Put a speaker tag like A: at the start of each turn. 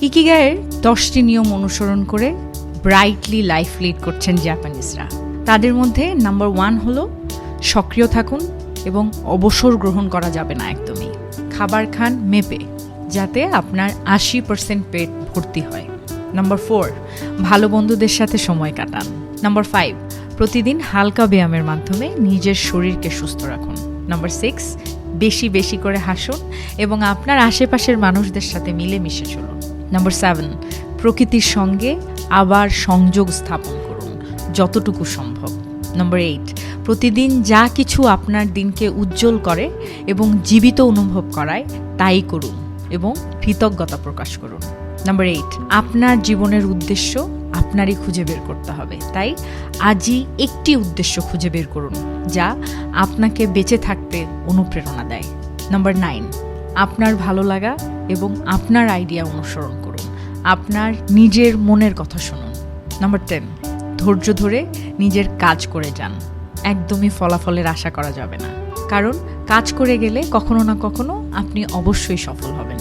A: ইকিগাইয়ের 10টি নিয়ম অনুসরণ করে ব্রাইটলি লাইফ লিড করছেন জাপানিজরা। তাদের মধ্যে নাম্বার 1 হলো সক্রিয় থাকুন এবং অবসর গ্রহণ করা যাবে না একদমই। খাবার খান মেপে, যাতে আপনার 80% পেট ভর্তি হয়। নাম্বার 4, ভালো বন্ধুদের সাথে সময় কাটান। নাম্বার 5, প্রতিদিন হালকা ব্যায়ামের মাধ্যমে নিজের শরীরকে সুস্থ রাখুন। নাম্বার 6, বেশি বেশি করে হাসুন এবং আপনার আশেপাশের মানুষদের সাথে মিলেমিশে চলুন। নাম্বার 7, প্রকৃতির সঙ্গে আবার সংযোগ স্থাপন করুন যতটুকু সম্ভব। নাম্বার 8, প্রতিদিন যা কিছু আপনার দিনকে উজ্জ্বল করে এবং জীবিত অনুভব করায় তাই করুন এবং কৃতজ্ঞতা প্রকাশ করুন। নাম্বার 8, আপনার জীবনের উদ্দেশ্য আপনারই খুঁজে বের করতে হবে। তাই আজই একটি উদ্দেশ্য খুঁজে বের করুন যা আপনাকে বেঁচে থাকতে অনুপ্রেরণা দেয়। নাম্বার 9, আপনার ভালো লাগা এবং আপনার আইডিয়া অনুসরণ করুন। আপনার নিজের মনের কথা শুনুন। নাম্বার 10, ধৈর্য ধরে নিজের কাজ করে যান। একদমই ফলাফলের আশা করা যাবে না, কারণ কাজ করে গেলে কখনো না কখনো আপনি অবশ্যই সফল হবেন।